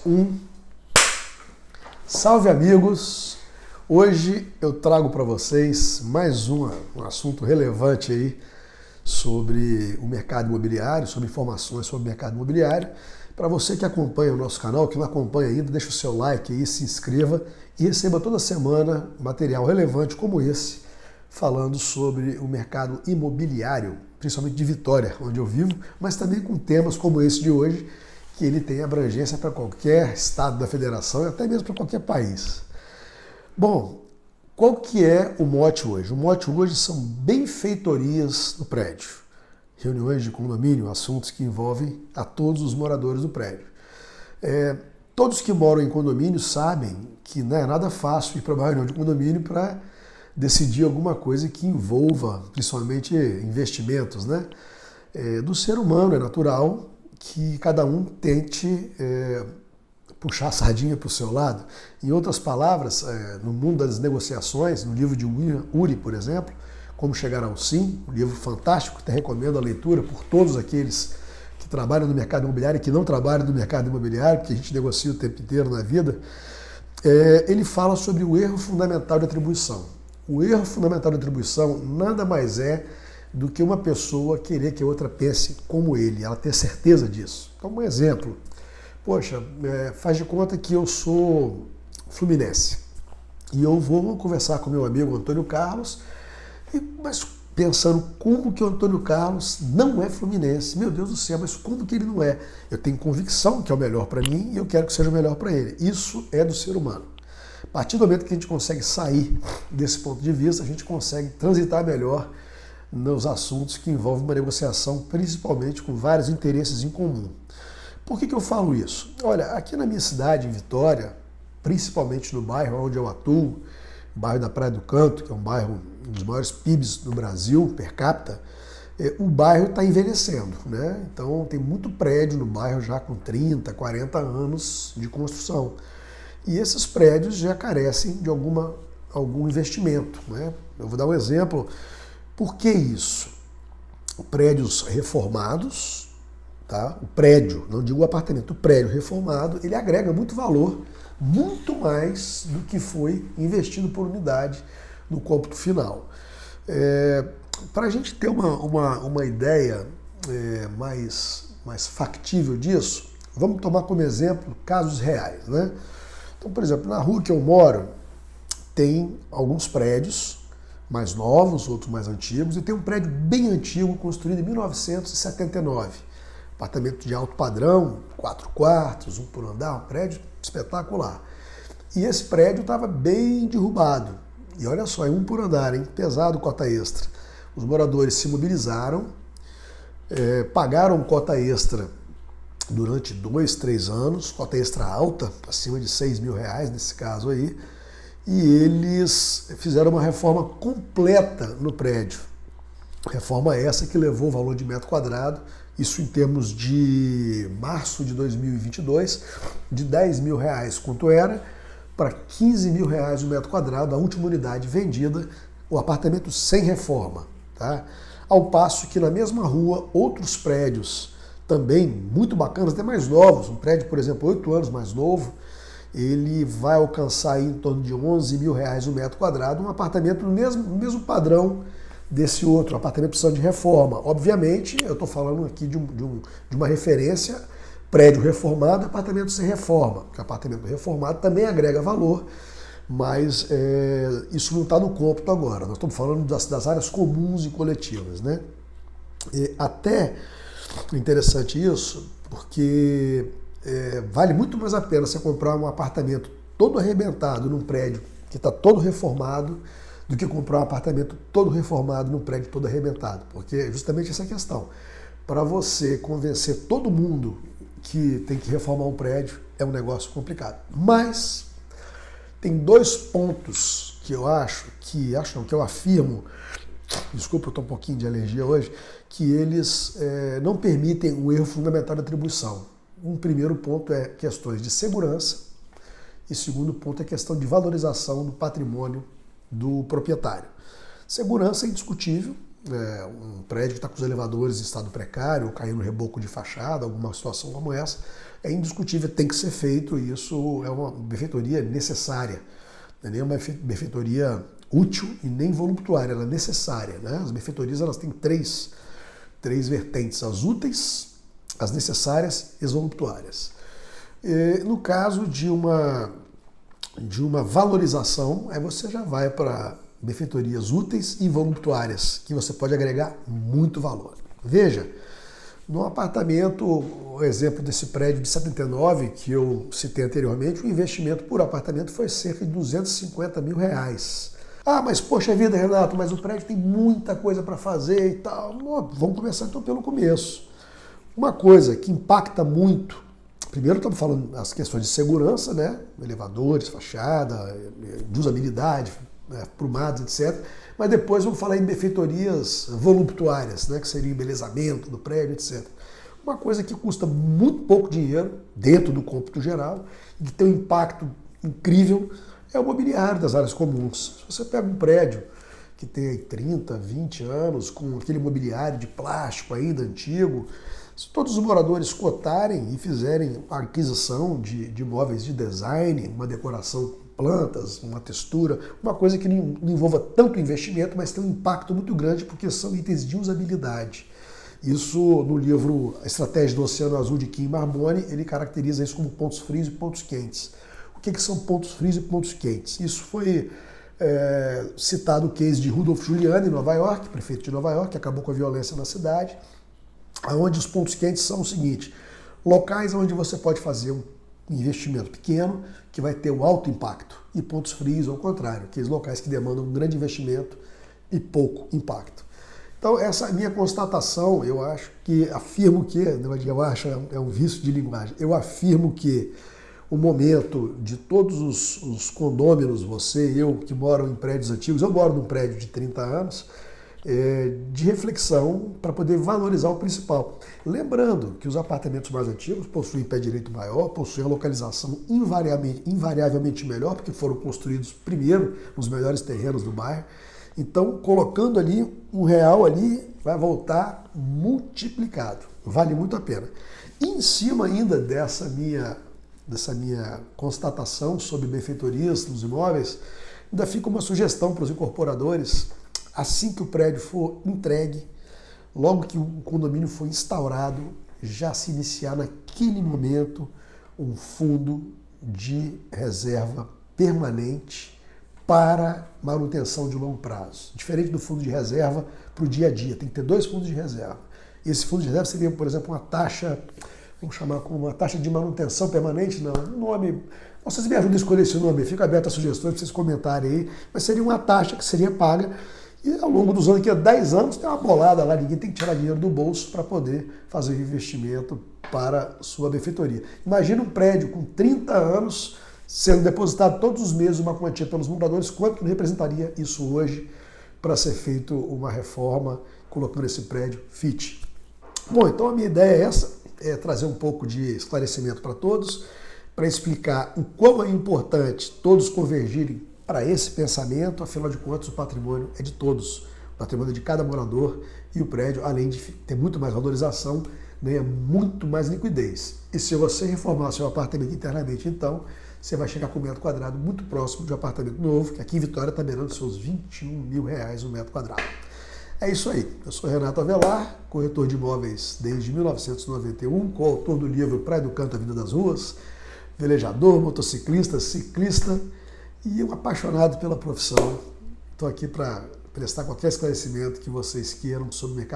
Um. Salve, amigos! Hoje eu trago para vocês mais um assunto relevante aí sobre o mercado imobiliário, sobre informações sobre o mercado imobiliário. Para você que acompanha o nosso canal, que não acompanha ainda, deixa o seu like aí, se inscreva e receba toda semana material relevante como esse, falando sobre o mercado imobiliário, principalmente de Vitória, onde eu vivo, mas também com temas como esse de hoje, que ele tem abrangência para qualquer estado da federação e até mesmo para qualquer país. Bom, qual que é o mote hoje? O mote hoje são benfeitorias no prédio. Reuniões de condomínio, assuntos que envolvem a todos os moradores do prédio. Todos que moram em condomínio sabem que não é nada fácil ir para uma reunião de condomínio para decidir alguma coisa que envolva, principalmente, investimentos, né? Do ser humano é natural que cada um tente puxar a sardinha para o seu lado. Em outras palavras, no mundo das negociações, no livro de Uri, por exemplo, Como Chegar ao Sim, um livro fantástico, que recomendo a leitura por todos aqueles que trabalham no mercado imobiliário e que não trabalham no mercado imobiliário, porque a gente negocia o tempo inteiro na vida. Ele fala sobre o erro fundamental de atribuição. O erro fundamental de atribuição nada mais é do que uma pessoa querer que a outra pense como ele, ela ter certeza disso. Então, um exemplo. Poxa, faz de conta que eu sou fluminense e eu vou conversar com meu amigo Antônio Carlos, mas pensando como que o Antônio Carlos não é fluminense. Meu Deus do céu, mas como que ele não é? Eu tenho convicção que é o melhor para mim e eu quero que seja o melhor para ele. Isso é do ser humano. A partir do momento que a gente consegue sair desse ponto de vista, a gente consegue transitar melhor nos assuntos que envolvem uma negociação, principalmente com vários interesses em comum. Por que eu falo isso? Olha, aqui na minha cidade, em Vitória, principalmente no bairro onde eu atuo, o bairro da Praia do Canto, que é um bairro dos maiores PIBs do Brasil, per capita, o bairro está envelhecendo, né? Então tem muito prédio no bairro já com 30, 40 anos de construção. E esses prédios já carecem de algum investimento, né? Eu vou dar um exemplo. Por que isso? Prédios reformados, tá? O prédio, não digo o apartamento, o prédio reformado, ele agrega muito valor, muito mais do que foi investido por unidade no cômputo final. Para a gente ter uma ideia mais factível disso, vamos tomar como exemplo casos reais, né? Então, por exemplo, na rua que eu moro, tem alguns prédios mais novos, outros mais antigos, e tem um prédio bem antigo, construído em 1979. Apartamento de alto padrão, 4 quartos, 1 por andar, um prédio espetacular. E esse prédio estava bem derrubado. E olha só, é 1 por andar, hein? Pesado, cota extra. Os moradores se mobilizaram, pagaram cota extra durante 2, 3 anos, cota extra alta, acima de R$6 mil nesse caso aí, e eles fizeram uma reforma completa no prédio. Reforma essa que levou o valor de metro quadrado, isso em termos de março de 2022, de R$10 mil, quanto era, para R$15 mil o metro quadrado, a última unidade vendida, o apartamento sem reforma. Tá? Ao passo que na mesma rua, outros prédios também muito bacanas, até mais novos, um prédio, por exemplo, 8 anos mais novo, ele vai alcançar aí em torno de R$11 mil o metro quadrado, um apartamento no mesmo padrão desse outro, um apartamento precisando de reforma. Obviamente, eu estou falando aqui de uma referência, prédio reformado, apartamento sem reforma, porque apartamento reformado também agrega valor, mas isso não está no cômputo agora, nós estamos falando das áreas comuns e coletivas, né? Até interessante isso, porque vale muito mais a pena você comprar um apartamento todo arrebentado num prédio que está todo reformado do que comprar um apartamento todo reformado num prédio todo arrebentado. Porque é justamente essa questão. Para você convencer todo mundo que tem que reformar um prédio é um negócio complicado. Mas tem 2 pontos que eu afirmo, desculpa, eu estou um pouquinho de alergia hoje, que eles não permitem o erro fundamental da atribuição. Um primeiro ponto é questões de segurança e segundo ponto é questão de valorização do patrimônio do proprietário. Segurança é indiscutível, um prédio que está com os elevadores em estado precário, ou caindo no reboco de fachada, alguma situação como essa, é indiscutível, tem que ser feito, e isso é uma benfeitoria necessária. Não é nem uma benfeitoria útil e nem voluptuária, ela é necessária. Né? As benfeitorias elas têm três vertentes, as úteis, as necessárias e as voluptuárias. No caso de uma valorização, aí você já vai para benfeitorias úteis e voluptuárias, que você pode agregar muito valor. Veja, no apartamento, o exemplo desse prédio de 79, que eu citei anteriormente, o investimento por apartamento foi cerca de R$250 mil. Ah, mas poxa vida, Renato, mas o prédio tem muita coisa para fazer e tal. Vamos começar então pelo começo. Uma coisa que impacta muito, primeiro estamos falando das questões de segurança, né? Elevadores, fachada, de usabilidade, prumados, etc. Mas depois vamos falar em benfeitorias voluptuárias, né? Que seria o embelezamento do prédio, etc. Uma coisa que custa muito pouco dinheiro, dentro do cômputo geral, e que tem um impacto incrível, é o mobiliário das áreas comuns. Se você pega um prédio que tem 30, 20 anos, com aquele mobiliário de plástico ainda antigo, se todos os moradores cotarem e fizerem a aquisição de móveis de design, uma decoração com plantas, uma textura, uma coisa que não envolva tanto investimento, mas tem um impacto muito grande porque são itens de usabilidade. Isso no livro A Estratégia do Oceano Azul de Kim Marbone, ele caracteriza isso como pontos frios e pontos quentes. O que são pontos frios e pontos quentes? Isso foi citado o case de Rudolph Giuliani, em Nova York, prefeito de Nova York, que acabou com a violência na cidade, onde os pontos quentes são o seguinte: locais onde você pode fazer um investimento pequeno, que vai ter um alto impacto, e pontos frios, ao contrário, aqueles locais que demandam um grande investimento e pouco impacto. Então, essa minha constatação, eu afirmo que, eu acho, é um vício de linguagem, eu afirmo que o momento de todos os condôminos, você e eu que moram em prédios antigos, eu moro num prédio de 30 anos, de reflexão para poder valorizar o principal. Lembrando que os apartamentos mais antigos possuem pé direito maior, possuem a localização invariavelmente melhor, porque foram construídos primeiro nos melhores terrenos do bairro. Então, colocando ali R$1 ali, vai voltar multiplicado. Vale muito a pena. E em cima ainda dessa minha constatação sobre benfeitorias nos imóveis, ainda fica uma sugestão para os incorporadores: assim que o prédio for entregue, logo que o condomínio for instaurado, já se iniciar naquele momento um fundo de reserva permanente para manutenção de longo prazo. Diferente do fundo de reserva para o dia a dia, tem que ter 2 fundos de reserva. Esse fundo de reserva seria, por exemplo, uma taxa, vamos chamar como uma taxa de manutenção permanente, não, um nome. Vocês me ajudam a escolher esse nome, fica aberto a sugestões para vocês comentarem aí, mas seria uma taxa que seria paga. E ao longo dos anos, daqui a 10 anos, tem uma bolada lá, ninguém tem que tirar dinheiro do bolso para poder fazer o investimento para sua benfeitoria. Imagina um prédio com 30 anos sendo depositado todos os meses uma quantia pelos moradores, quanto que representaria isso hoje para ser feito uma reforma colocando esse prédio fit. Bom, então a minha ideia é essa, é trazer um pouco de esclarecimento para todos, para explicar o quão é importante todos convergirem para esse pensamento. Afinal de contas, o patrimônio é de todos, o patrimônio é de cada morador, e o prédio, além de ter muito mais valorização, ganha muito mais liquidez. E se você reformar seu apartamento internamente, então, você vai chegar com um metro quadrado muito próximo de um apartamento novo, que aqui em Vitória está beirando seus R$21 mil um metro quadrado. É isso aí. Eu sou Renato Avelar, corretor de imóveis desde 1991, coautor do livro Praia do Canto, a Vida das Ruas, velejador, motociclista, ciclista e um apaixonado pela profissão. Estou aqui para prestar qualquer esclarecimento que vocês queiram sobre o mercado.